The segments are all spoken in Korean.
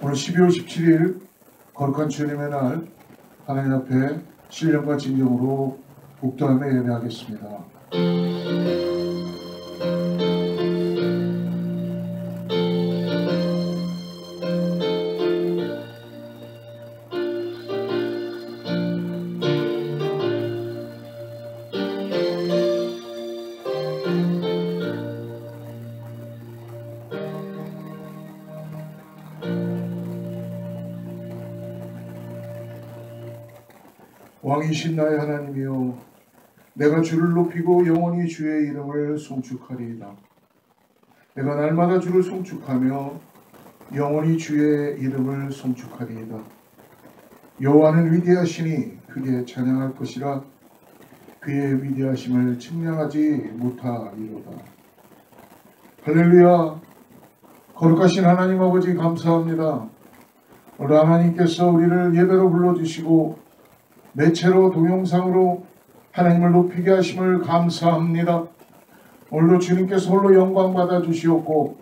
오늘 12월 17일 거룩한 주님의 날 하나님 앞에 신령과 진정으로 복도하며 예배하겠습니다. 왕이신 나의 하나님이여, 내가 주를 높이고 영원히 주의 이름을 송축하리이다. 내가 날마다 주를 송축하며 영원히 주의 이름을 송축하리이다. 여호와는 위대하시니 크게 찬양할 것이라. 그의 위대하심을 측량하지 못하리로다. 할렐루야. 거룩하신 하나님 아버지 감사합니다. 오늘 하나님께서 우리를 예배로 불러주시고 매체로 동영상으로 하나님을 높이게 하심을 감사합니다. 오늘도 주님께서 홀로 영광 받아 주시옵고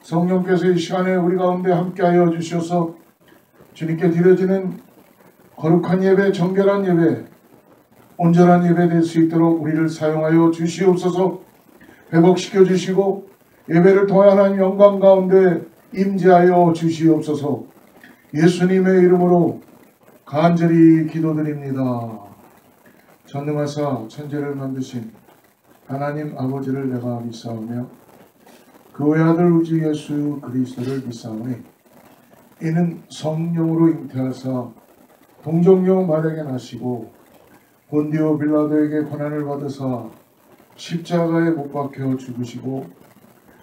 성령께서 이 시간에 우리 가운데 함께하여 주셔서 주님께 드려지는 거룩한 예배, 정결한 예배, 온전한 예배 될 수 있도록 우리를 사용하여 주시옵소서. 회복시켜 주시고 예배를 통해 하나님 영광 가운데 임재하여 주시옵소서. 예수님의 이름으로 간절히 기도드립니다. 전능하사 천지를 만드신 하나님 아버지를 내가 믿사오며 그 외아들 우주 예수 그리스도를 믿사오니 이는 성령으로 잉태하사 동정녀 마리아에게 나시고 본디오 빌라도에게 고난을 받으사 십자가에 못 박혀 죽으시고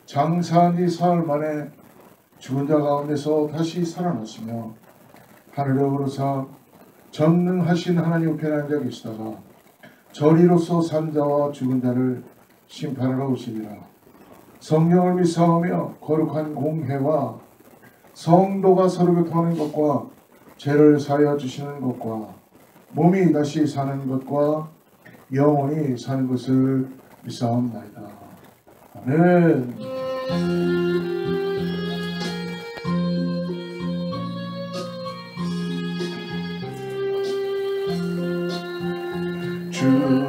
장사한 지 사흘 만에 죽은 자 가운데서 다시 살아나시며 하늘에 오르사 전능하신 하나님 우편에 앉아 계시다가 저리로서 산 자와 죽은 자를 심판하러 오시리라. 성령을 믿사오며 거룩한 공회와 성도가 서로 교통하는 것과 죄를 사하여 주시는 것과 몸이 다시 사는 것과 영원히 사는 것을 믿사옵나이다. 아멘.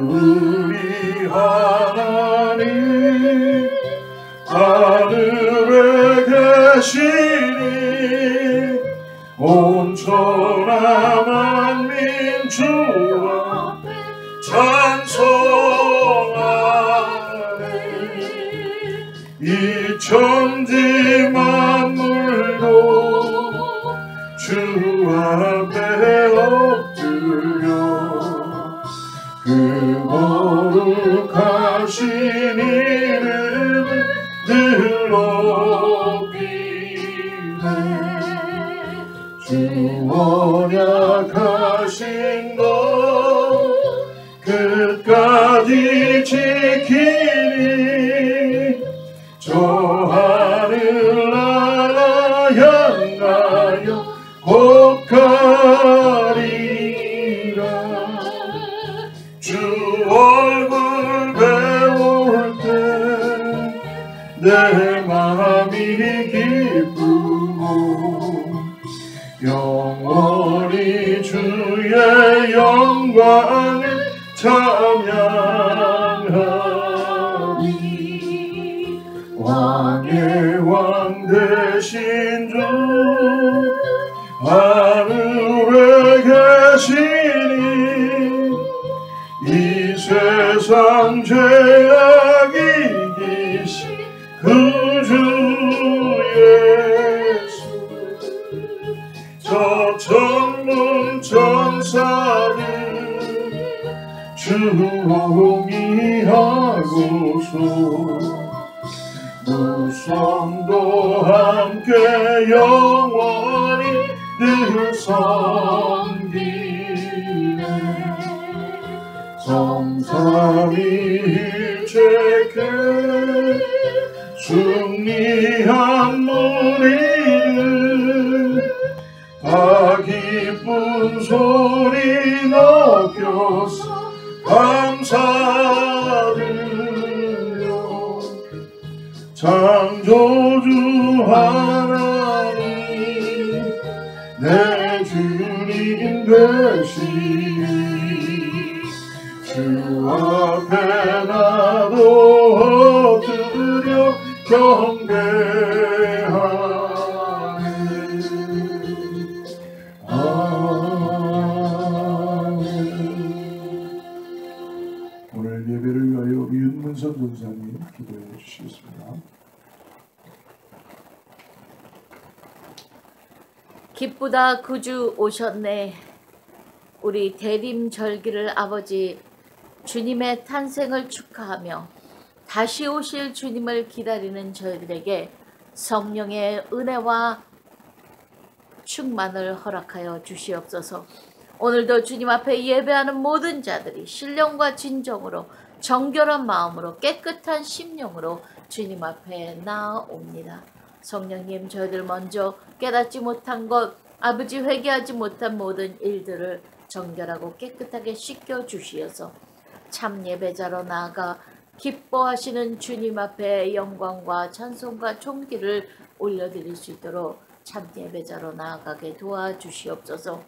우리 하나님 하늘에 계시니 온천하 만민 주 앞에 찬송하네. 이 천지 만물도 주 앞에 엎드려 그 거룩하신 이름을 늘 높이네. 주 언약하신 것 끝까지 지키니 저 하늘나라 향하여 곧 가리라. 주 얼굴 배울 때 내 마음이 기쁘고 영원히 주의 영광을 찬양하리. 왕의 왕 되신 주 하늘에 계시니 이 세상 죄악 이기신 그 주 예수 저 천문 천사를 주옹이하고서 무성도 함께 영원히 늘 섬기네. 성삼위일체께 승리한 우리를 다 기쁜 소리 높여서 감사드려. 창조주 하나님 경배하네. 오늘 예배를 위하여 우리 윤문선 권사님 기도해 주시겠습니다. 기쁘다 구주 오셨네. 우리 대림절기를 아버지 주님의 탄생을 축하하며 다시 오실 주님을 기다리는 저희들에게 성령의 은혜와 충만을 허락하여 주시옵소서. 오늘도 주님 앞에 예배하는 모든 자들이 신령과 진정으로 정결한 마음으로 깨끗한 심령으로 주님 앞에 나아옵니다. 성령님, 저희들 먼저 깨닫지 못한 것, 아버지 회개하지 못한 모든 일들을 정결하고 깨끗하게 씻겨 주시어서 참 예배자로 나아가 기뻐하시는 주님 앞에 영광과 찬송과 존귀를 올려드릴 수 있도록 참 예배자로 나아가게 도와주시옵소서.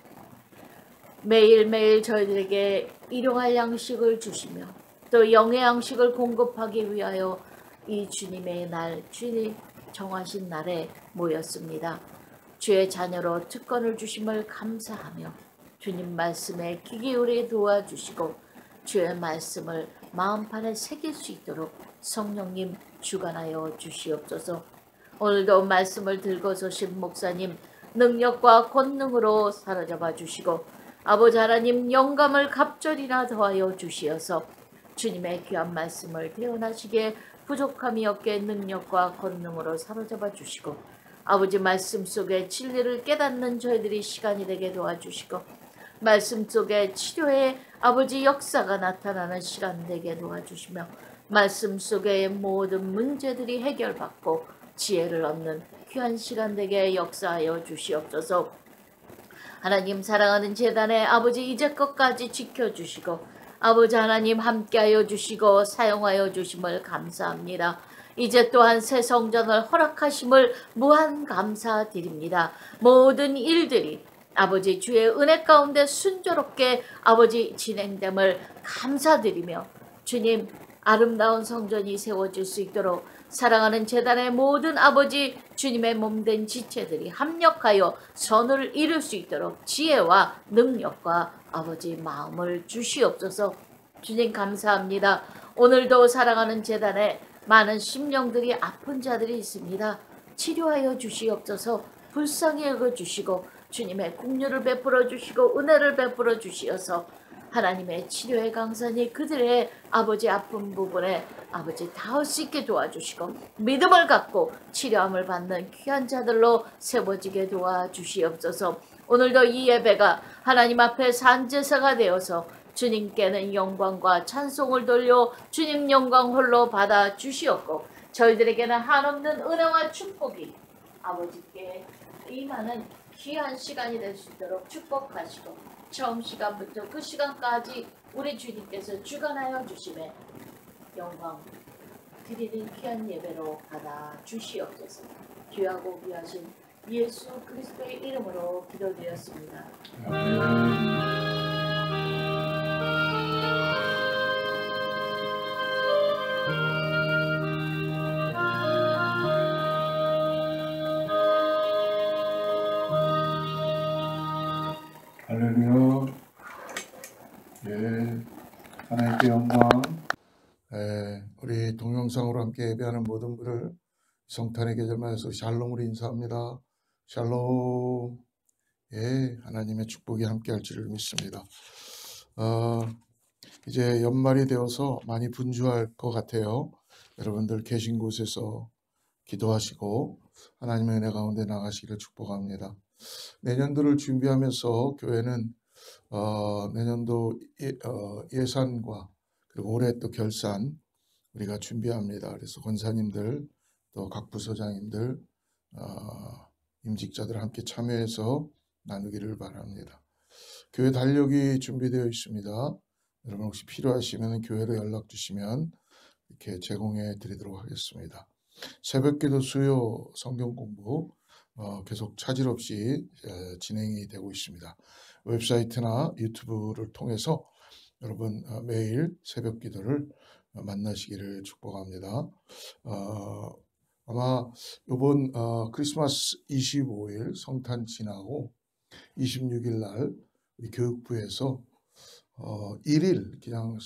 매일매일 저희들에게 일용할 양식을 주시며 또 영의 양식을 공급하기 위하여 이 주님의 날, 주님 정하신 날에 모였습니다. 주의 자녀로 특권을 주심을 감사하며 주님 말씀에 귀 기울여 도와주시고 주의 말씀을 마음판에 새길 수 있도록 성령님 주관하여 주시옵소서. 오늘도 말씀을 들고 서신 목사님 능력과 권능으로 사로잡아 주시고 아버지 하나님 영감을 갑절이나 더하여 주시어서 주님의 귀한 말씀을 대언하시기에 부족함이 없게 능력과 권능으로 사로잡아 주시고 아버지 말씀 속에 진리를 깨닫는 저희들이 시간이 되게 도와주시고 말씀 속에 치료의 아버지 역사가 나타나는 시간 되게 도와주시며 말씀 속의 모든 문제들이 해결받고 지혜를 얻는 귀한 시간 되게 역사하여 주시옵소서. 하나님 사랑하는 재단의 아버지 이제껏까지 지켜주시고 아버지 하나님 함께하여 주시고 사용하여 주심을 감사합니다. 이제 또한 새 성전을 허락하심을 무한 감사드립니다. 모든 일들이 아버지 주의 은혜 가운데 순조롭게 아버지 진행됨을 감사드리며 주님 아름다운 성전이 세워질 수 있도록 사랑하는 재단의 모든 아버지 주님의 몸된 지체들이 합력하여 선을 이룰 수 있도록 지혜와 능력과 아버지 마음을 주시옵소서. 주님 감사합니다. 오늘도 사랑하는 재단에 많은 심령들이 아픈 자들이 있습니다. 치료하여 주시옵소서. 불쌍히 여겨주시고 주님의 긍휼을 베풀어 주시고 은혜를 베풀어 주시어서 하나님의 치료의 강산이 그들의 아버지 아픈 부분에 아버지 닿을 수 있게 도와주시고 믿음을 갖고 치료함을 받는 귀한 자들로 세워지게 도와주시옵소서. 오늘도 이 예배가 하나님 앞에 산제사가 되어서 주님께는 영광과 찬송을 돌려 주님 영광 홀로 받아 주시옵고 저희들에게는 한없는 은혜와 축복이 아버지께 임하는 귀한 시간이 될 수 있도록 축복하시고 처음 시간부터 그 시간까지 우리 주님께서 주관하여 주심에 영광 드리는 귀한 예배로 받아 주시옵소서. 귀하고 귀하신 예수 그리스도의 이름으로 기도드렸습니다. 할렐루야. 예, 하나님께 영광. 우리 동영상으로 함께 예배하는 모든 분을 성탄의 계절만에서 샬롬으로 인사합니다. 샬롬. 예, 하나님의 축복이 함께할 줄을 믿습니다. 이제 연말이 되어서 많이 분주할 것 같아요. 여러분들 계신 곳에서 기도하시고 하나님의 은혜 가운데 나가시기를 축복합니다. 내년도를 준비하면서 교회는 내년도 예산과 그리고 올해 또 결산 우리가 준비합니다. 그래서 권사님들 또 각 부서장님들 임직자들 함께 참여해서 나누기를 바랍니다. 교회 달력이 준비되어 있습니다. 여러분 혹시 필요하시면 교회로 연락 주시면 이렇게 제공해 드리도록 하겠습니다. 새벽기도 수요 성경 공부 계속 차질 없이 진행이 되고 있습니다. 웹사이트나 유튜브를 통해서 여러분 매일 새벽기도를 만나시기를 축복합니다. 아마 이번 크리스마스 25일 성탄 지나고 26일 날 우리 교육부에서 1일 그냥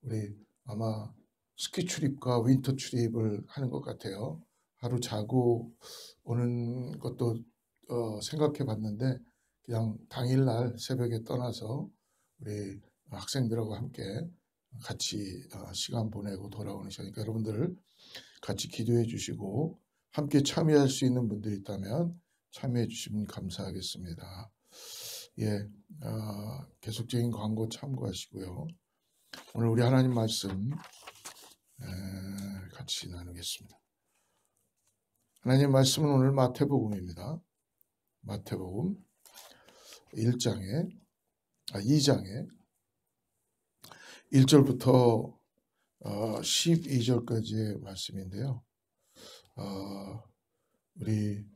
우리 아마 스키 출입과 윈터 출입을 하는 것 같아요. 하루 자고 오는 것도 생각해 봤는데 그냥 당일날 새벽에 떠나서 우리 학생들하고 함께 같이 시간 보내고 돌아오는 시간이니까 여러분들 같이 기도해 주시고 함께 참여할 수 있는 분들이 있다면 참여해 주시면 감사하겠습니다. 예, 계속적인 광고 참고하시고요. 오늘 우리 하나님 말씀 같이 나누겠습니다. 하나님 말씀은 오늘 마태복음입니다. 마태복음 2장에 1절부터 12절까지의 말씀인데요. 우리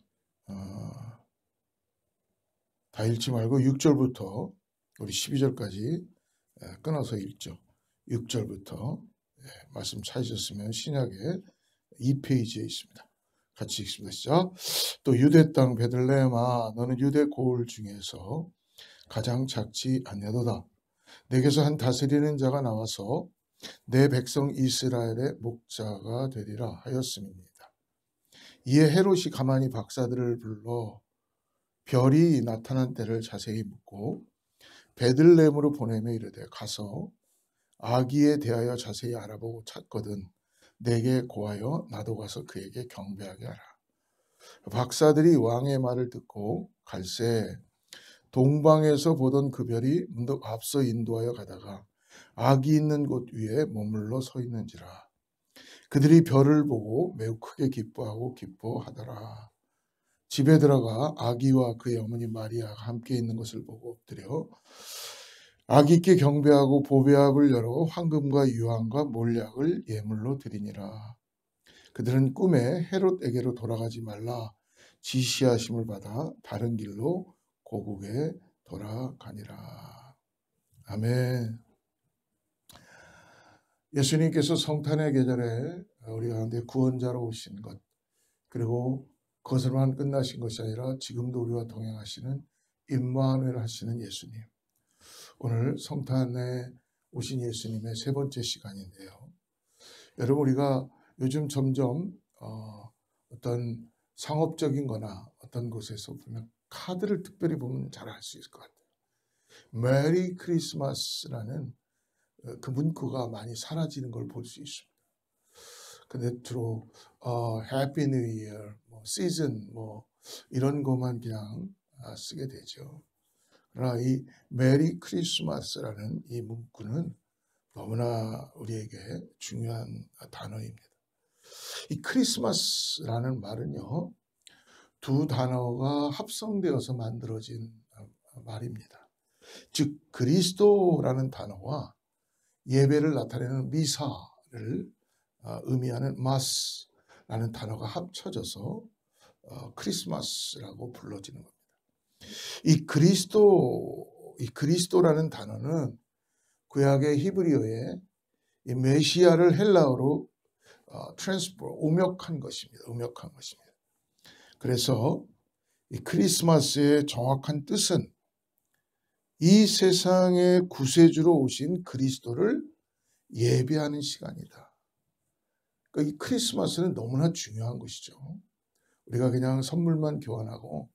다 읽지 말고 6절부터 우리 12절까지 끊어서 읽죠. 6절부터 말씀 찾으셨으면 신약의 2페이지에 있습니다. 같이 읽습니다. 시작. 또 유대 땅 베들레헴아 너는 유대 고을 중에서 가장 작지 아니하도다. 내게서 한 다스리는 자가 나와서 내 백성 이스라엘의 목자가 되리라 하였음입니다. 이에 헤롯이 가만히 박사들을 불러 별이 나타난 때를 자세히 묻고 베들레헴으로 보내며 이르되 가서 아기에 대하여 자세히 알아보고 찾거든 내게 고하여 나도 가서 그에게 경배하게 하라. 박사들이 왕의 말을 듣고 갈새 동방에서 보던 그 별이 문득 앞서 인도하여 가다가 아기 있는 곳 위에 머물러 서 있는지라. 그들이 별을 보고 매우 크게 기뻐하더라. 집에 들어가 아기와 그의 어머니 마리아가 함께 있는 것을 보고 엎드려 아기께 경배하고 보배압을 열어 황금과 유황과 몰약을 예물로 드리니라. 그들은 꿈에 헤롯에게로 돌아가지 말라 지시하심을 받아 다른 길로 고국에 돌아가니라. 아멘. 예수님께서 성탄의 계절에 우리 가운데 구원자로 오신 것, 그리고 그것으로만 끝나신 것이 아니라 지금도 우리와 동행하시는 임마누엘 하시는 예수님. 오늘 성탄에 오신 예수님의 세 번째 시간인데요. 여러분, 우리가 요즘 점점 어떤 상업적인 거나 어떤 곳에서 보면 카드를 특별히 보면 잘 알 수 있을 것 같아요. 메리 크리스마스라는 그 문구가 많이 사라지는 걸 볼 수 있습니다. 근데 주로 해피 뉴 이어, 시즌 이런 것만 그냥 쓰게 되죠. 그러나 이 메리 크리스마스라는 이 문구는 너무나 우리에게 중요한 단어입니다. 이 크리스마스라는 말은요, 두 단어가 합성되어서 만들어진 말입니다. 즉 그리스도라는 단어와 예배를 나타내는 미사를 의미하는 마스라는 단어가 합쳐져서 크리스마스라고 불러지는 겁니다. 이 그리스도라는 단어는 구약의 히브리어에 이 메시아를 헬라어로 오명한 것입니다. 그래서 이 크리스마스의 정확한 뜻은 이 세상의 구세주로 오신 그리스도를 예배하는 시간이다. 그러니까 이 크리스마스는 너무나 중요한 것이죠. 우리가 그냥 선물만 교환하고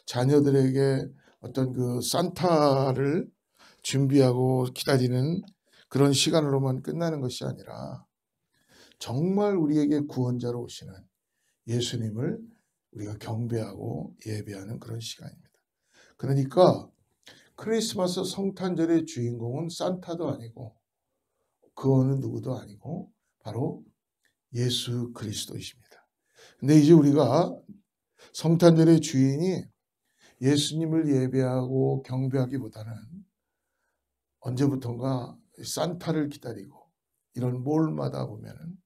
자녀들에게 어떤 그 산타를 준비하고 기다리는 그런 시간으로만 끝나는 것이 아니라 정말 우리에게 구원자로 오시는 예수님을 우리가 경배하고 예배하는 그런 시간입니다. 그러니까 크리스마스 성탄절의 주인공은 산타도 아니고 그 어느 누구도 아니고 바로 예수 그리스도이십니다. 근데 이제 우리가 성탄절의 주인이 예수님을 예배하고 경배하기보다는 언제부턴가 산타를 기다리고 이런 몰마다 보면은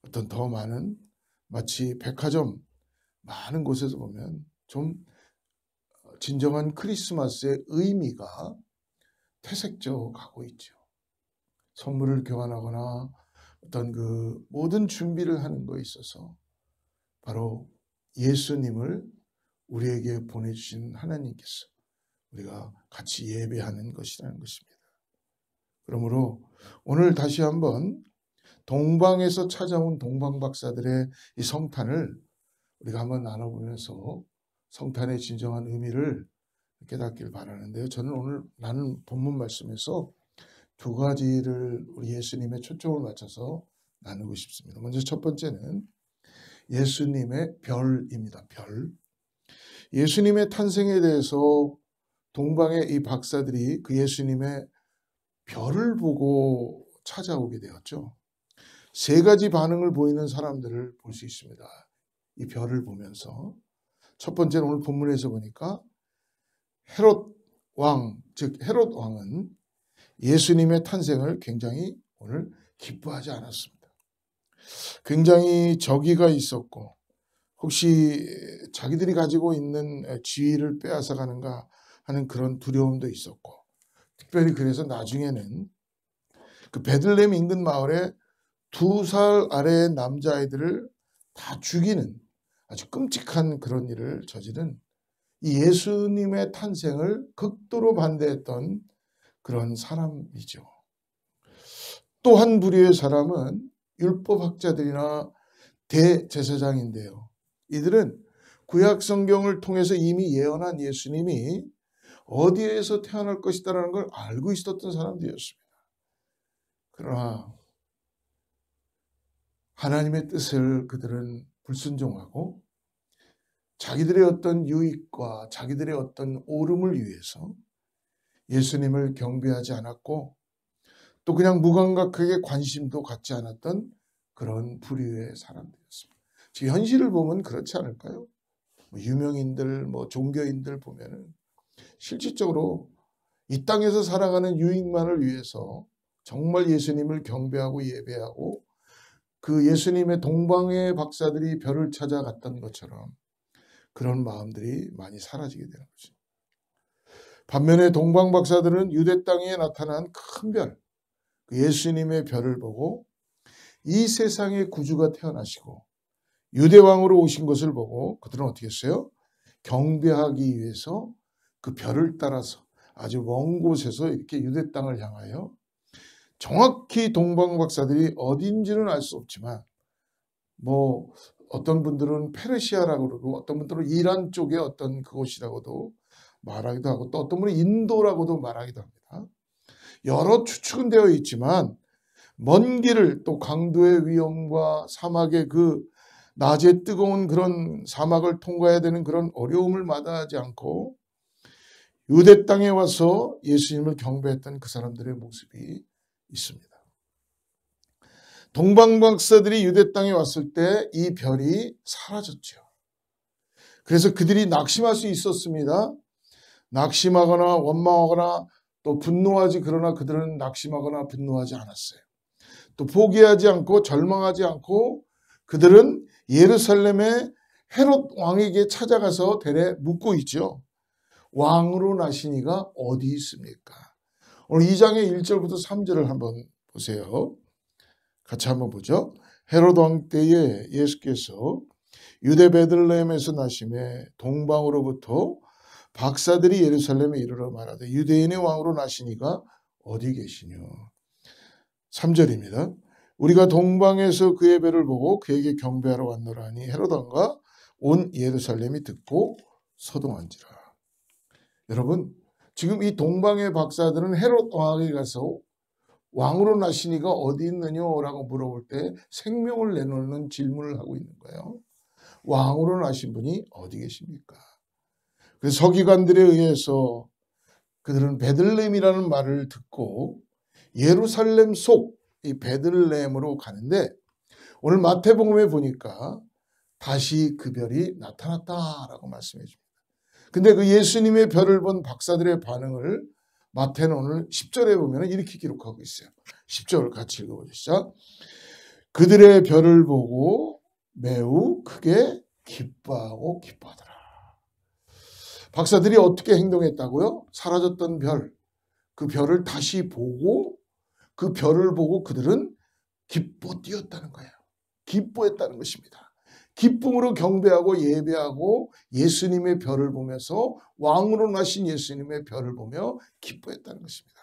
어떤 더 많은 마치 백화점 많은 곳에서 보면 좀 진정한 크리스마스의 의미가 퇴색져 가고 있죠. 선물을 교환하거나 어떤 그 모든 준비를 하는 거에 있어서 바로 예수님을 우리에게 보내주신 하나님께서 우리가 같이 예배하는 것이라는 것입니다. 그러므로 오늘 다시 한번 동방에서 찾아온 동방박사들의 이 성탄을 우리가 한번 나눠보면서 성탄의 진정한 의미를 깨닫길 바라는데요. 저는 오늘 나눈 본문 말씀에서 두 가지를 우리 예수님의 초점을 맞춰서 나누고 싶습니다. 먼저 첫 번째는 예수님의 별입니다. 별. 예수님의 탄생에 대해서 동방의 이 박사들이 그 예수님의 별을 보고 찾아오게 되었죠. 세 가지 반응을 보이는 사람들을 볼 수 있습니다. 이 별을 보면서. 첫 번째는 오늘 본문에서 보니까 헤롯 왕, 즉 헤롯 왕은 예수님의 탄생을 굉장히 오늘 기뻐하지 않았습니다. 굉장히 적의가 있었고 혹시 자기들이 가지고 있는 지위를 빼앗아가는가 하는 그런 두려움도 있었고 특별히 그래서 나중에는 그 베들레헴 인근 마을에 2살 아래의 남자아이들을 다 죽이는 아주 끔찍한 그런 일을 저지른 이 예수님의 탄생을 극도로 반대했던 그런 사람이죠. 또 한 부류의 사람은 율법학자들이나 대제사장인데요. 이들은 구약 성경을 통해서 이미 예언한 예수님이 어디에서 태어날 것이다라는 걸 알고 있었던 사람들이었습니다. 그러나 하나님의 뜻을 그들은 불순종하고 자기들의 어떤 유익과 자기들의 어떤 오름을 위해서 예수님을 경배하지 않았고 또 그냥 무감각하게 관심도 갖지 않았던 그런 부류의 사람들이었습니다. 지금 현실을 보면 그렇지 않을까요? 유명인들, 종교인들 보면은 실질적으로 이 땅에서 살아가는 유익만을 위해서 정말 예수님을 경배하고 예배하고 그 예수님의 동방의 박사들이 별을 찾아갔던 것처럼 그런 마음들이 많이 사라지게 되는 거죠. 반면에 동방 박사들은 유대 땅에 나타난 큰 별, 그 예수님의 별을 보고 이 세상의 구주가 태어나시고 유대 왕으로 오신 것을 보고 그들은 어떻게 했어요? 경배하기 위해서 그 별을 따라서 아주 먼 곳에서 이렇게 유대 땅을 향하여 정확히 동방 박사들이 어딘지는 알 수 없지만 어떤 분들은 페르시아라고 그러고 어떤 분들은 이란 쪽의 어떤 그곳이라고도 말하기도 하고 또 어떤 분은 인도라고도 말하기도 합니다. 여러 추측은 되어 있지만 먼 길을 또 강도의 위험과 사막의 그 낮에 뜨거운 그런 사막을 통과해야 되는 그런 어려움을 마다하지 않고 유대 땅에 와서 예수님을 경배했던 그 사람들의 모습이 있습니다. 동방박사들이 유대 땅에 왔을 때 이 별이 사라졌죠. 그래서 그들이 낙심할 수 있었습니다. 낙심하거나 원망하거나 또 분노하지 그러나 그들은 낙심하거나 분노하지 않았어요. 또 포기하지 않고 절망하지 않고 그들은 예루살렘의 헤롯 왕에게 찾아가서 대래 묻고 있죠. 왕으로 나시니가 어디 있습니까? 오늘 2장의 1절부터 3절을 한번 보세요. 같이 한번 보죠. 헤롯 왕 때에 예수께서 유대 베들레헴에서 나심에 동방으로부터 박사들이 예루살렘에 이르러 말하되 유대인의 왕으로 나시니가 어디 계시뇨. 3절입니다. 우리가 동방에서 그의 배를 보고 그에게 경배하러 왔노라 하니 헤롯 왕과 온 예루살렘이 듣고 서동한지라. 여러분 지금 이 동방의 박사들은 헤롯 왕에게 가서 왕으로 나시니가 어디 있느냐라고 물어볼 때 생명을 내놓는 질문을 하고 있는 거예요. 왕으로 나신 분이 어디 계십니까? 그래서 서기관들에 의해서 그들은 베들레헴이라는 말을 듣고 예루살렘 속 이 베들레헴으로 가는데 오늘 마태복음에 보니까 다시 그 별이 나타났다라고 말씀해 줍니다. 근데 그 예수님의 별을 본 박사들의 반응을 마태는 오늘 10절에 보면 이렇게 기록하고 있어요. 10절 같이 읽어보시죠. 그들의 별을 보고 매우 크게 기뻐하고 기뻐하더라. 박사들이 어떻게 행동했다고요? 사라졌던 별, 그 별을 다시 보고 그 별을 보고 그들은 기뻐 뛰었다는 거예요. 기뻐했다는 것입니다. 기쁨으로 경배하고 예배하고 예수님의 별을 보면서 왕으로 나신 예수님의 별을 보며 기뻐했다는 것입니다.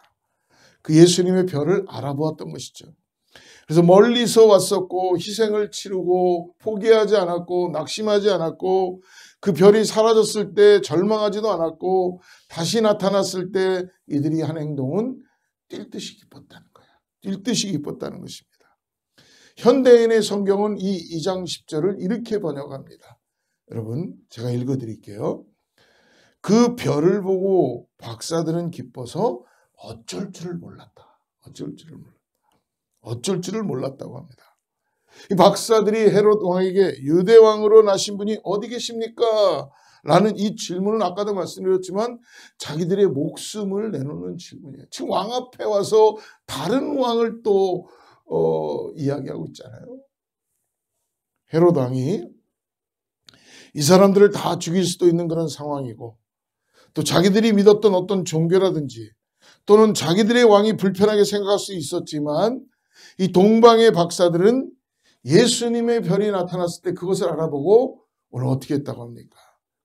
그 예수님의 별을 알아보았던 것이죠. 그래서 멀리서 왔었고 희생을 치르고 포기하지 않았고 낙심하지 않았고 그 별이 사라졌을 때 절망하지도 않았고 다시 나타났을 때 이들이 한 행동은 뛸 듯이 기뻤다는 거예요. 뛸 듯이 기뻤다는 것입니다. 현대인의 성경은 이 2장 10절을 이렇게 번역합니다. 여러분 제가 읽어드릴게요. 그 별을 보고 박사들은 기뻐서 어쩔 줄을 몰랐다. 어쩔 줄을 몰랐다고 합니다. 이 박사들이 헤롯 왕에게 유대 왕으로 나신 분이 어디 계십니까? 라는 이 질문은 아까도 말씀드렸지만 자기들의 목숨을 내놓는 질문이에요. 지금 왕 앞에 와서 다른 왕을 또 이야기하고 있잖아요. 헤롯 왕이 이 사람들을 다 죽일 수도 있는 그런 상황이고 또 자기들이 믿었던 어떤 종교라든지 또는 자기들의 왕이 불편하게 생각할 수 있었지만 이 동방의 박사들은 예수님의 별이 나타났을 때 그것을 알아보고 오늘 어떻게 했다고 합니까?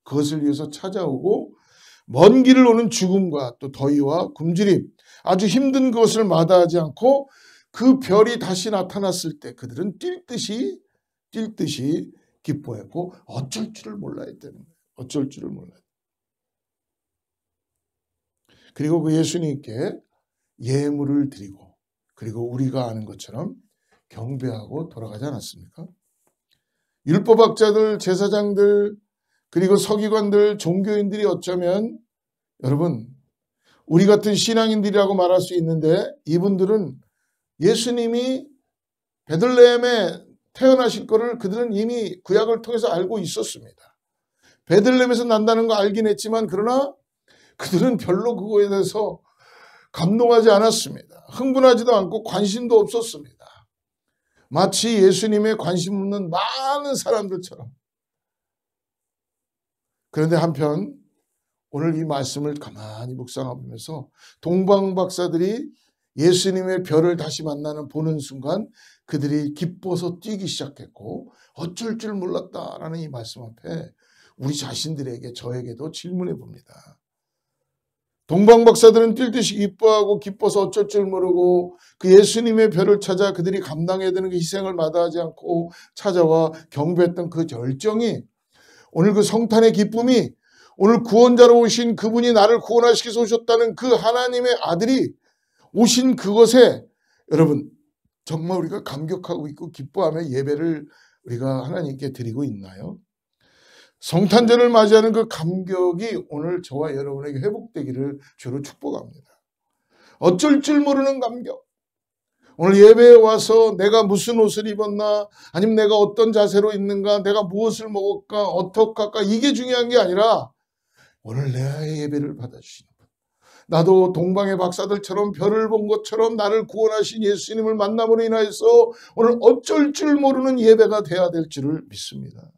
그것을 위해서 찾아오고 먼 길을 오는 죽음과 또 더위와 굶주림 아주 힘든 것을 마다하지 않고 그 별이 다시 나타났을 때 그들은 뛸 듯이 기뻐했고 어쩔 줄을 몰라 했다는 거예요. 어쩔 줄을 몰라. 그리고 그 예수님께 예물을 드리고 그리고 우리가 아는 것처럼 경배하고 돌아가지 않았습니까? 율법학자들, 제사장들, 그리고 서기관들, 종교인들이 어쩌면 여러분 우리 같은 신앙인들이라고 말할 수 있는데 이분들은 예수님이 베들레헴에 태어나실 거를 그들은 이미 구약을 통해서 알고 있었습니다. 베들레헴에서 난다는 거 알긴 했지만 그러나 그들은 별로 그거에 대해서 감동하지 않았습니다. 흥분하지도 않고 관심도 없었습니다. 마치 예수님에 관심 없는 많은 사람들처럼. 그런데 한편 오늘 이 말씀을 가만히 묵상하면서 동방 박사들이 예수님의 별을 다시 보는 순간 그들이 기뻐서 뛰기 시작했고 어쩔 줄 몰랐다라는 이 말씀 앞에 우리 자신들에게 저에게도 질문해 봅니다. 동방 박사들은 뛸 듯이 기뻐하고 기뻐서 어쩔 줄 모르고 그 예수님의 별을 찾아 그들이 감당해야 되는 그 희생을 마다하지 않고 찾아와 경배했던 그 열정이 오늘 그 성탄의 기쁨이 오늘 구원자로 오신 그분이 나를 구원하시기 위해서 오셨다는 그 하나님의 아들이 오신 그것에 여러분 정말 우리가 감격하고 있고 기뻐하며 예배를 우리가 하나님께 드리고 있나요? 성탄절을 맞이하는 그 감격이 오늘 저와 여러분에게 회복되기를 주로 축복합니다. 어쩔 줄 모르는 감격. 오늘 예배에 와서 내가 무슨 옷을 입었나 아니면 내가 어떤 자세로 있는가 내가 무엇을 먹을까 어떻게 할까 이게 중요한 게 아니라 오늘 내 예배를 받아주시는 분. 나도 동방의 박사들처럼 별을 본 것처럼 나를 구원하신 예수님을 만남으로 인하여서 오늘 어쩔 줄 모르는 예배가 돼야 될 줄을 믿습니다.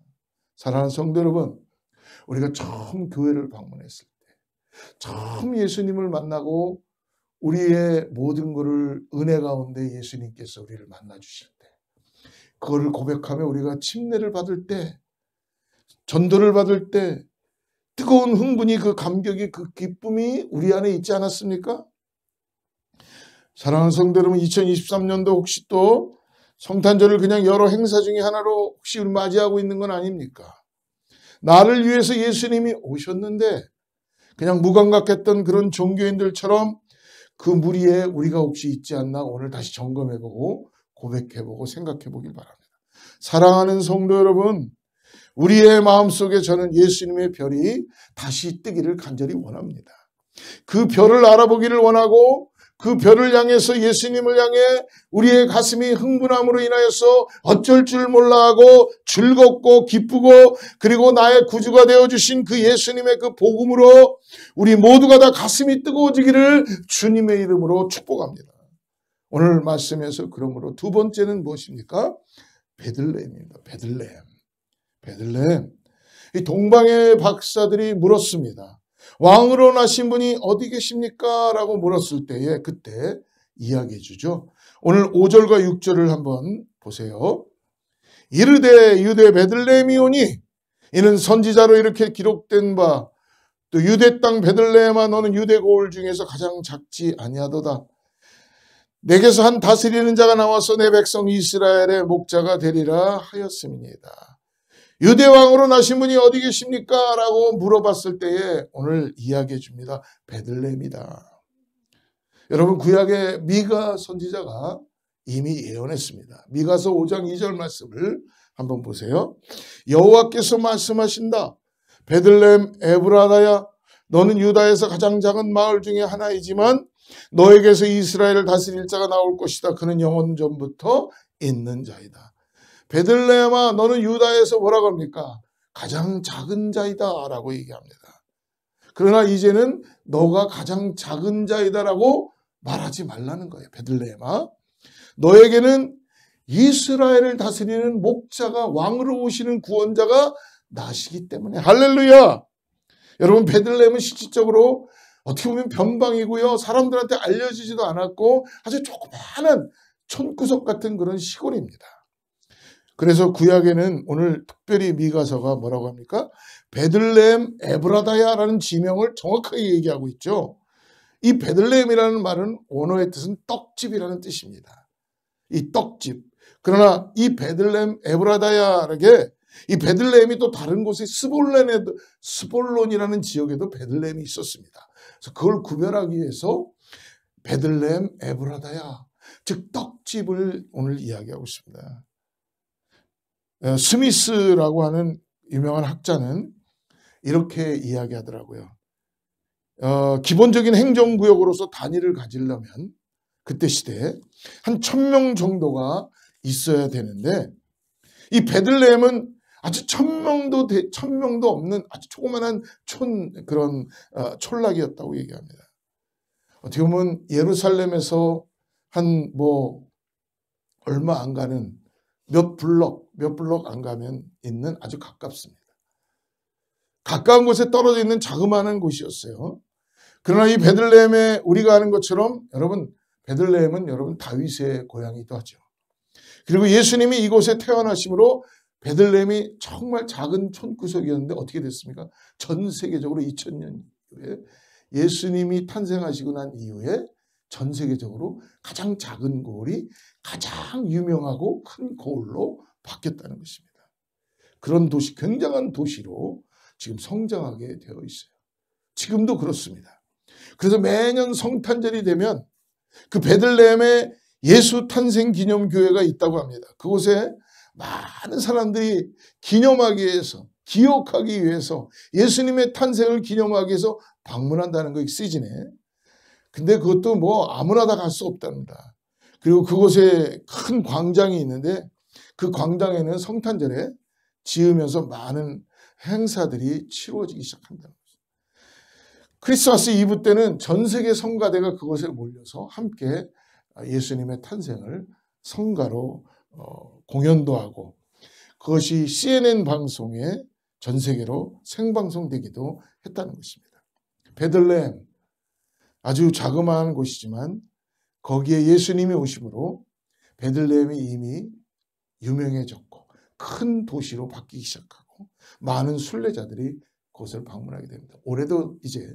사랑하는 성도 여러분, 우리가 처음 교회를 방문했을 때 처음 예수님을 만나고 우리의 모든 것을 은혜 가운데 예수님께서 우리를 만나 주실 때 그거를 고백하며 우리가 침례를 받을 때 전도를 받을 때 뜨거운 흥분이 그 감격이 그 기쁨이 우리 안에 있지 않았습니까? 사랑하는 성도 여러분 2023년도 혹시 또 성탄절을 그냥 여러 행사 중에 하나로 혹시 맞이하고 있는 건 아닙니까? 나를 위해서 예수님이 오셨는데 그냥 무감각했던 그런 종교인들처럼 그 무리에 우리가 혹시 있지 않나 오늘 다시 점검해보고 고백해보고 생각해보길 바랍니다. 사랑하는 성도 여러분, 우리의 마음속에 저는 예수님의 별이 다시 뜨기를 간절히 원합니다. 그 별을 알아보기를 원하고 그 별을 향해서 예수님을 향해 우리의 가슴이 흥분함으로 인하여서 어쩔 줄 몰라 하고 즐겁고 기쁘고 그리고 나의 구주가 되어주신 그 예수님의 그 복음으로 우리 모두가 다 가슴이 뜨거워지기를 주님의 이름으로 축복합니다. 오늘 말씀에서 그러므로 두 번째는 무엇입니까? 베들레헴입니다. 베들레헴. 이 동방의 박사들이 물었습니다. 왕으로 나신 분이 어디 계십니까? 라고 물었을 때에 그때 이야기해 주죠. 오늘 5절과 6절을 한번 보세요. 이르되 유대 베들레헴이오니 이는 선지자로 이렇게 기록된 바 또 유대 땅 베들레헴아 너는 유대 고을 중에서 가장 작지 아니하도다. 내게서 한 다스리는 자가 나와서 내 백성 이스라엘의 목자가 되리라 하였음이니이다. 유대 왕으로 나신 분이 어디 계십니까? 라고 물어봤을 때에 오늘 이야기해 줍니다. 베들레헴이다. 여러분 구약의 미가 선지자가 이미 예언했습니다. 미가서 5장 2절 말씀을 한번 보세요. 여호와께서 말씀하신다. 베들레헴 에브라다야 너는 유다에서 가장 작은 마을 중에 하나이지만 너에게서 이스라엘을 다스릴 자가 나올 것이다. 그는 영원 전부터 있는 자이다. 베들레헴아 너는 유다에서 뭐라고 합니까? 가장 작은 자이다 라고 얘기합니다. 그러나 이제는 너가 가장 작은 자이다 라고 말하지 말라는 거예요. 베들레헴아 너에게는 이스라엘을 다스리는 목자가 왕으로 오시는 구원자가 나시기 때문에 할렐루야. 여러분 베들레헴은 실질적으로 어떻게 보면 변방이고요. 사람들한테 알려지지도 않았고 아주 조그마한 촌구석 같은 그런 시골입니다. 그래서 구약에는 오늘 특별히 미가서가 뭐라고 합니까? 베들레헴 에브라다야라는 지명을 정확하게 얘기하고 있죠. 이 베들레헴이라는 말은 원어의 뜻은 떡집이라는 뜻입니다. 이 떡집. 그러나 이 베들레헴 에브라다야에게 이 베들레헴이 또 다른 곳에 스볼론이라는 지역에도 베들레헴이 있었습니다. 그래서 그걸 구별하기 위해서 베들레헴 에브라다야, 즉 떡집을 오늘 이야기하고 있습니다. 스미스라고 하는 유명한 학자는 이렇게 이야기하더라고요. 기본적인 행정구역으로서 단위를 가지려면 그때 시대에 한 1000명 정도가 있어야 되는데 이 베들레헴은 아주 1000명도 없는 아주 조그만한 그런 촌락이었다고 얘기합니다. 어떻게 보면 예루살렘에서 한 얼마 안 가는 몇 블럭 안 가면 있는 아주 가깝습니다. 가까운 곳에 떨어져 있는 자그마한 곳이었어요. 그러나 이 베들레헴에 우리가 아는 것처럼 여러분 베들레헴은 여러분 다윗의 고향이기도 하죠. 그리고 예수님이 이곳에 태어나심으로 베들레헴이 정말 작은 촌구석이었는데 어떻게 됐습니까? 전 세계적으로 2000년 이후에 예수님이 탄생하시고 난 이후에 전 세계적으로 가장 작은 고을이 가장 유명하고 큰 고을로 바뀌었다는 것입니다. 그런 도시, 굉장한 도시로 지금 성장하게 되어 있어요. 지금도 그렇습니다. 그래서 매년 성탄절이 되면 그 베들레헴에 예수 탄생 기념교회가 있다고 합니다. 그곳에 많은 사람들이 기념하기 위해서, 기억하기 위해서 예수님의 탄생을 기념하기 위해서 방문한다는 거, 이 시즌에. 근데 그것도 아무나 다 갈 수 없답니다. 그리고 그곳에 큰 광장이 있는데 그 광장에는 성탄절에 지으면서 많은 행사들이 치루어지기 시작한다는 거죠. 크리스마스 이브 때는 전 세계 성가대가 그곳에 몰려서 함께 예수님의 탄생을 성가로 공연도 하고 그것이 CNN 방송에 전 세계로 생방송되기도 했다는 것입니다. 베들레헴 아주 자그마한 곳이지만 거기에 예수님이 오심으로 베들레헴이 이미 유명해졌고 큰 도시로 바뀌기 시작하고 많은 순례자들이 그곳을 방문하게 됩니다. 올해도 이제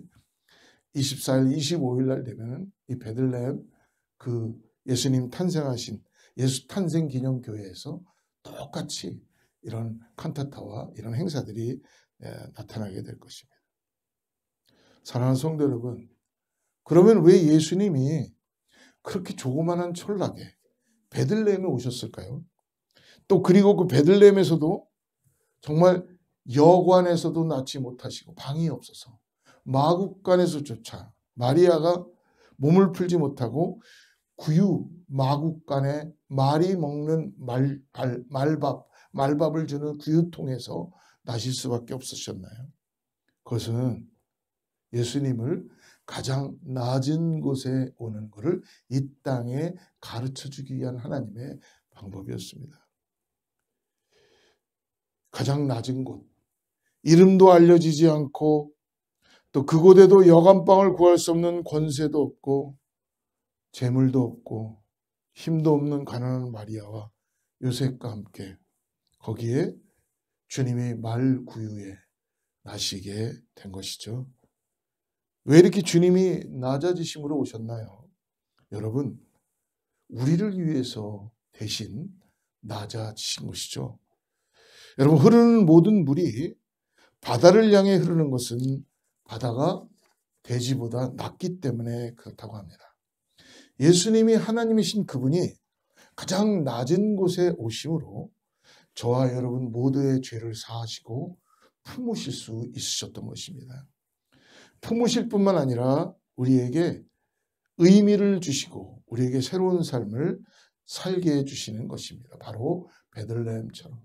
24일, 25일 날 되면 이 베들레헴 그 예수님 탄생하신 예수 탄생 기념교회에서 똑같이 이런 칸타타와 이런 행사들이 나타나게 될 것입니다. 사랑하는 성도 여러분, 그러면 왜 예수님이 그렇게 조그마한 촌락에 베들레헴에 오셨을까요? 또 그리고 그 베들레헴에서도 정말 여관에서도 낳지 못하시고 방이 없어서 마국간에서조차 마리아가 몸을 풀지 못하고 마국간에 말이 먹는 말밥을 주는 구유통에서 나실 수밖에 없으셨나요? 그것은 예수님을 가장 낮은 곳에 오는 것을 이 땅에 가르쳐주기 위한 하나님의 방법이었습니다. 가장 낮은 곳, 이름도 알려지지 않고 또 그곳에도 여간방을 구할 수 없는 권세도 없고 재물도 없고 힘도 없는 가난한 마리아와 요셉과 함께 거기에 주님이 말구유에 나시게 된 것이죠. 왜 이렇게 주님이 낮아지심으로 오셨나요? 여러분, 우리를 위해서 대신 낮아지신 것이죠. 여러분, 흐르는 모든 물이 바다를 향해 흐르는 것은 바다가 대지보다 낮기 때문에 그렇다고 합니다. 예수님이 하나님이신 그분이 가장 낮은 곳에 오심으로 저와 여러분 모두의 죄를 사하시고 품으실 수 있으셨던 것입니다. 품으실 뿐만 아니라 우리에게 의미를 주시고 우리에게 새로운 삶을 살게 해주시는 것입니다. 바로 베들레헴처럼.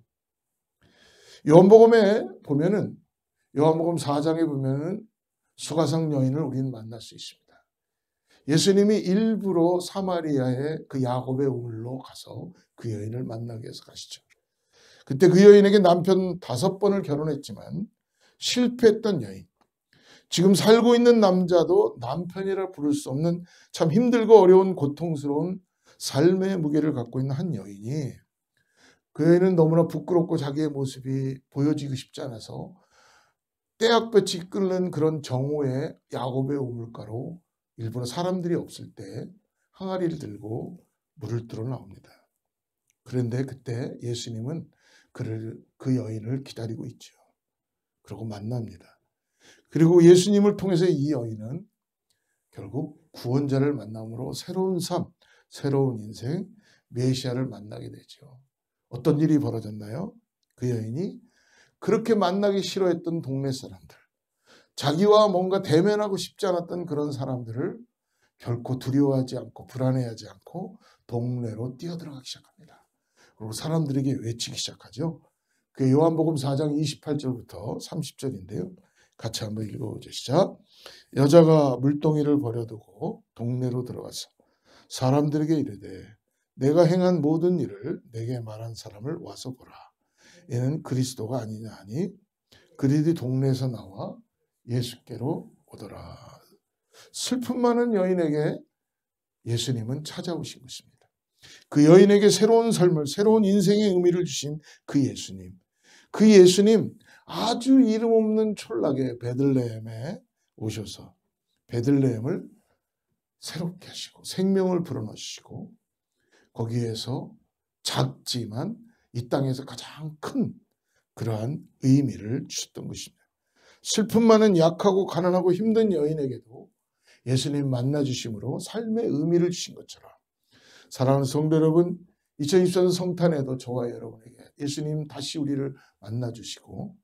요한복음에 보면은, 요한복음 4장에 보면은 수가성 여인을 우리는 만날 수 있습니다. 예수님이 일부러 사마리아의 그 야곱의 우물로 가서 그 여인을 만나기 위해서 가시죠. 그때 그 여인에게 남편 5번을 결혼했지만 실패했던 여인, 지금 살고 있는 남자도 남편이라 부를 수 없는 참 힘들고 어려운 고통스러운 삶의 무게를 갖고 있는 한 여인이, 그 여인은 너무나 부끄럽고 자기의 모습이 보여지고 싶지 않아서 떼약볕이 끓는 그런 정오의 야곱의 우물가로 일부러 사람들이 없을 때 항아리를 들고 물을 들어 나옵니다. 그런데 그때 예수님은 그 여인을 기다리고 있죠. 그리고 만납니다. 그리고 예수님을 통해서 이 여인은 결국 구원자를 만남으로 새로운 삶, 새로운 인생, 메시아를 만나게 되죠. 어떤 일이 벌어졌나요? 그 여인이 그렇게 만나기 싫어했던 동네 사람들, 자기와 뭔가 대면하고 싶지 않았던 그런 사람들을 결코 두려워하지 않고 불안해하지 않고 동네로 뛰어들어가기 시작합니다. 그리고 사람들에게 외치기 시작하죠. 그 요한복음 4장 28절부터 30절인데요. 같이 한번 읽어보죠. 시작. 여자가 물동이를 버려두고 동네로 들어가서 사람들에게 이르되 내가 행한 모든 일을 내게 말한 사람을 와서 보라. 이는 그리스도가 아니냐 하니 그들이 동네에서 나와 예수께로 오더라. 슬픔 많은 여인에게 예수님은 찾아오신 것입니다. 그 여인에게 새로운 삶을, 새로운 인생의 의미를 주신 그 예수님 아주 이름 없는 촌락의 베들레헴에 오셔서 베들레헴을 새롭게 하시고 생명을 불어넣으시고 거기에서 작지만 이 땅에서 가장 큰 그러한 의미를 주셨던 것입니다. 슬픔 많은 약하고 가난하고 힘든 여인에게도 예수님 만나주심으로 삶의 의미를 주신 것처럼, 사랑하는 성도 여러분, 2024년 성탄에도 저와 여러분에게 예수님 다시 우리를 만나주시고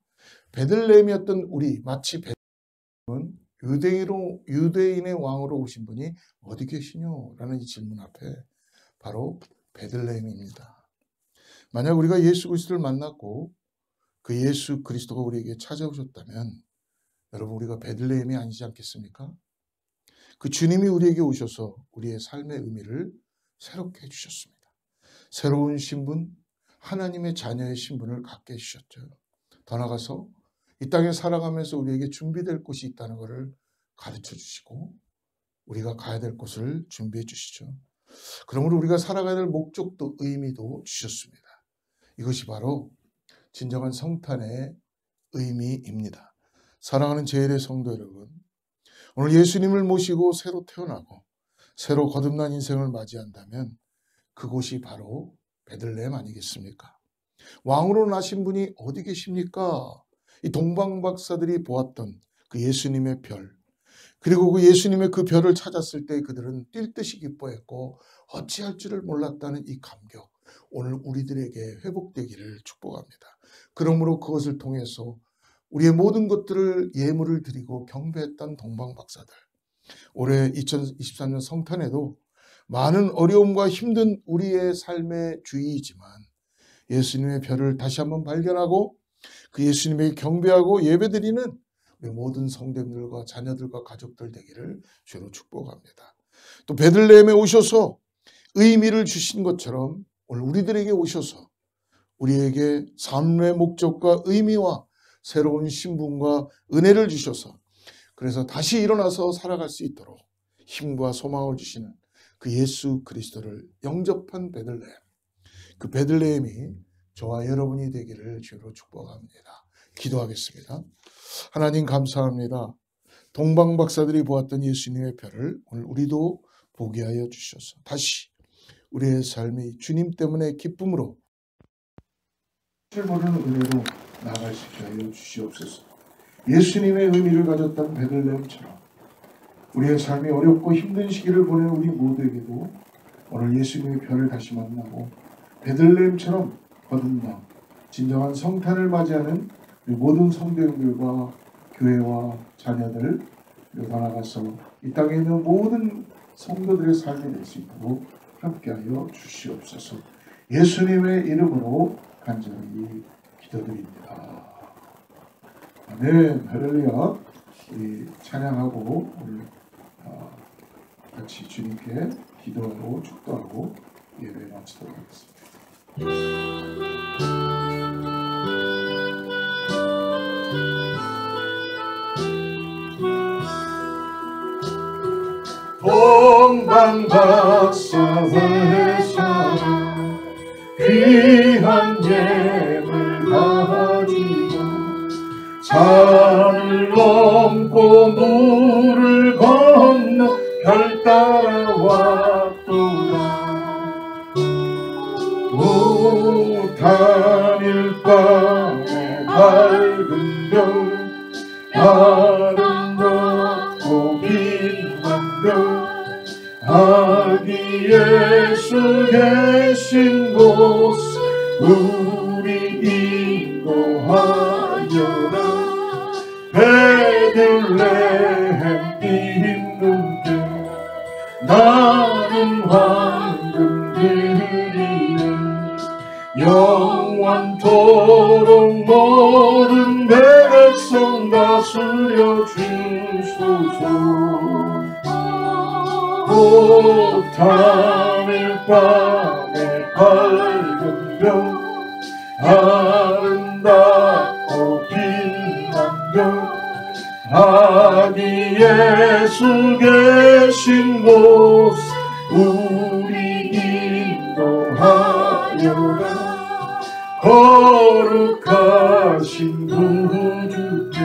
베들레헴이었던 우리, 마치 베들레헴은 유대인의 왕으로 오신 분이 어디 계시뇨? 라는 이 질문 앞에 바로 베들레헴입니다. 만약 우리가 예수 그리스도를 만났고 그 예수 그리스도가 우리에게 찾아오셨다면 여러분, 우리가 베들레헴이 아니지 않겠습니까? 그 주님이 우리에게 오셔서 우리의 삶의 의미를 새롭게 해주셨습니다. 새로운 신분, 하나님의 자녀의 신분을 갖게 해주셨죠. 더 나아가서 이 땅에 살아가면서 우리에게 준비될 곳이 있다는 것을 가르쳐 주시고 우리가 가야 될 곳을 준비해 주시죠. 그러므로 우리가 살아가야 될 목적도 의미도 주셨습니다. 이것이 바로 진정한 성탄의 의미입니다. 사랑하는 제1의 성도 여러분, 오늘 예수님을 모시고 새로 태어나고 새로 거듭난 인생을 맞이한다면 그곳이 바로 베들레헴 아니겠습니까? 왕으로 나신 분이 어디 계십니까? 이 동방박사들이 보았던 그 예수님의 별, 그리고 그 예수님의 그 별을 찾았을 때 그들은 뛸 듯이 기뻐했고 어찌할 줄을 몰랐다는 이 감격, 오늘 우리들에게 회복되기를 축복합니다. 그러므로 그것을 통해서 우리의 모든 것들을 예물을 드리고 경배했던 동방박사들, 올해 2023년 성탄에도 많은 어려움과 힘든 우리의 삶의 주의이지만 예수님의 별을 다시 한번 발견하고 그 예수님에게 경배하고 예배드리는 우리 모든 성도들과 자녀들과 가족들 되기를 주로 축복합니다. 또 베들레헴에 오셔서 의미를 주신 것처럼 오늘 우리들에게 오셔서 우리에게 삶의 목적과 의미와 새로운 신분과 은혜를 주셔서 그래서 다시 일어나서 살아갈 수 있도록 힘과 소망을 주시는 그 예수 그리스도를 영접한 베들레헴, 그 베들레헴이 저와 여러분이 되기를 주로 축복합니다. 기도하겠습니다. 하나님 감사합니다. 동방 박사들이 보았던 예수님의 별을 오늘 우리도 보게 하여 주셔서 다시 우리의 삶이 주님 때문에 기쁨으로 보는 은혜로 나아갈 수 있게 하여 주시옵소서. 예수님의 의미를 가졌던 베들레헴처럼 우리의 삶이 어렵고 힘든 시기를 보내는 우리 모두에게도 오늘 예수님의 별을 다시 만나고 베들레헴처럼 거듭나 진정한 성탄을 맞이하는 우리 모든 성도님들과 교회와 자녀들, 그리고 나아가서 이 땅에 있는 모든 성도들의 삶이 될 수 있도록 함께하여 주시옵소서. 예수님의 이름으로 간절히 기도드립니다. 아멘. 할렐루야. 우리 찬양하고 오늘 같이 주님께 기도하고 축도하고 예배 마치도록 하겠습니다. 동방 박사회사는 귀한 예물 가지고 산을 넘고 물을 건너 별 따라 왔도다. 오 단일 밤에 밝은 별 아름답고 빛난 별 아기 예수 계신 곳 우리 인도하여라. 베들레헴 있는 데 나는 황금 드리네. 영원토록 모든 백성 다스려 주소서. 오 단일 밤에 밝은 별 아름답고 빛난 별 아기 예수 계신 곳 우리 인도하여라. 거룩하신 구주께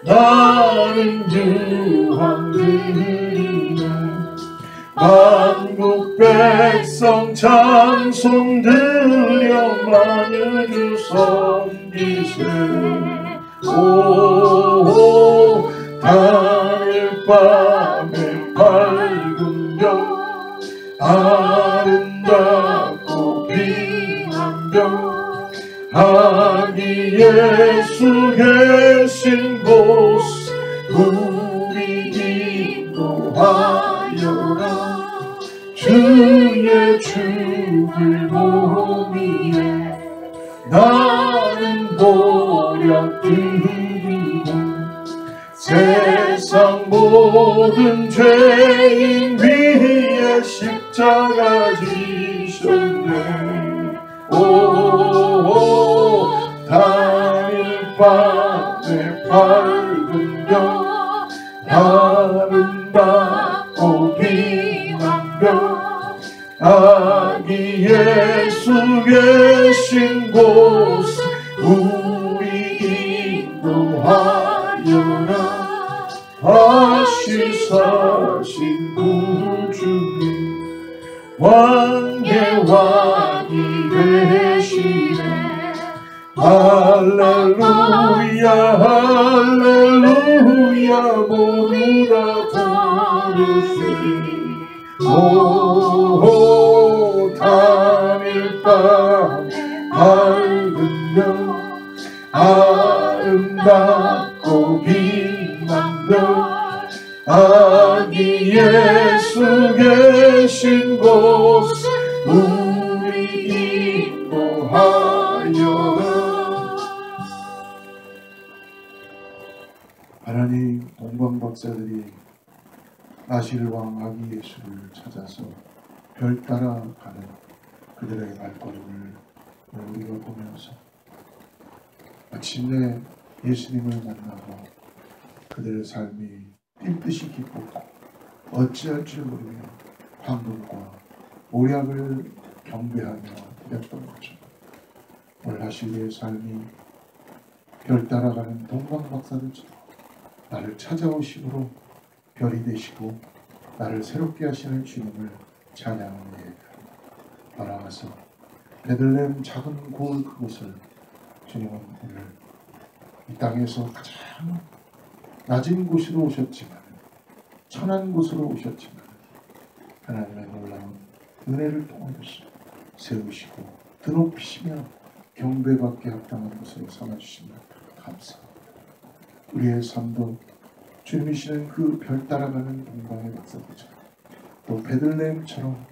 나는 유황 드리네. 만국 백성 찬송 드려 만유주 섬기세. 오 단일 밤에 밝은 별 아름답고 빛난 별 아기 예수 계신 곳 우리 인도하여라. 주의 죽을 몸이에 나는 보약 드리고 세상 모든 죄인 위에 십자가 지셨네. 오 단일 밤에 밝은 별 아름답고 빛난 별 아기 예수 계신 곳 우리 인도하여라. 아시사신 구주님 왕의 왕이 되시네. 할렐루야 할렐루야 모두 다 부르시리. 오 단일 밤에 밝은 별 아름답고 빛난 별 아기 예수 계신 곳 우리 인도하여라. 하나님, 동방 박사들이 아실왕 아기 예수를 찾아서 별 따라 가는 그들의 발걸음을 우리가 보면서 마침내 예수님을 만나고 그들의 삶이 뛸 듯이 기쁘고 어찌할 줄 모르며 황금과 모략을 경배하며 드렸던 거죠. 오늘 하실리의 삶이 별 따라가는 동방박사들처럼 나를 찾아오심으로 별이 되시고 나를 새롭게 하시는 주님을 찬양하는 예배입니다. 따라가서 베들레헴 작은 고을 그곳을 주님은 오늘 이 땅에서 가장 낮은 곳으로 오셨지만, 천한 곳으로 오셨지만 하나님의 놀라운 은혜를 통하여서 세우시고 드높이시며 경배받게 합당한 것으로 삼아주시면 감사합니다. 우리의 삶도 주님이시는 그 별 따라가는 동방의 박사들처럼 또 베들레헴처럼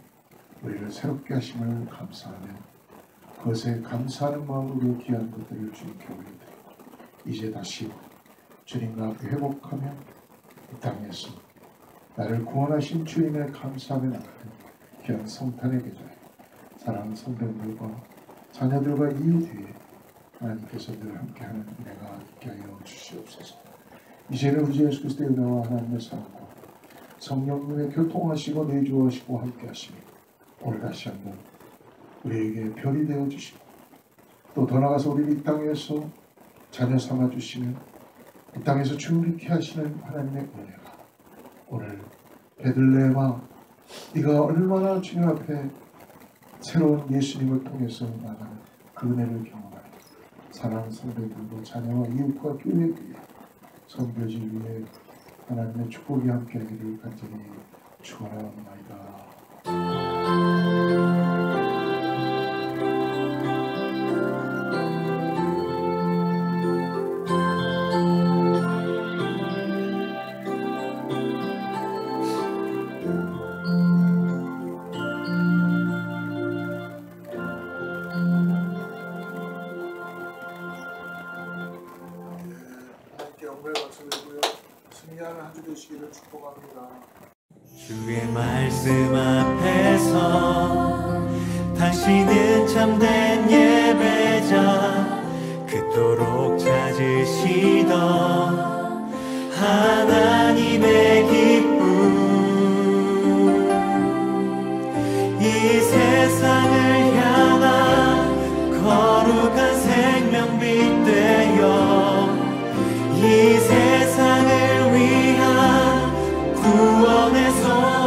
우리를 새롭게 하심을 감사하며 그것에 감사하는 마음으로 귀한 것들을 주님께 올려드리고 이제 다시 주님과 함께 회복하며 이 땅에서 나를 구원하신 주님의 감사하며 나가는 귀한 성탄의 계절에 사랑하는 성도들과 자녀들과 이웃 위에 하나님께서 늘 함께하는 은혜가 있게 하여 주시옵소서. 이제는 우리 예수 그리스도의 은혜와 하나님의 사랑과 성령님의 교통하시고 내주하시고 함께하시며 오늘 다시 한번 우리에게 별이 되어 주시고 또 더 나아가서 우리를 이 땅에서 자녀 삼아 주시면 이 땅에서 주님케 하시는 하나님의 은혜가 오늘 베들레헴아 네가 얼마나 주님 앞에 새로운 예수님을 통해서 나가는 그 은혜를 경험하는 사랑하는 성도들과 자녀와 이웃과 교회 위에 선교지 위에 하나님의 축복이 함께하기를 간절히 축원하옵나이다. 승리하는 한 주 되시기를 축복합니다. 주의 말씀 앞에서 당신은 참된 예배자 그토록 찾으시던 하나님의 기쁨 이 세상을 향한 거룩한 생명빛 되어 이 세상을 위한 구원의 손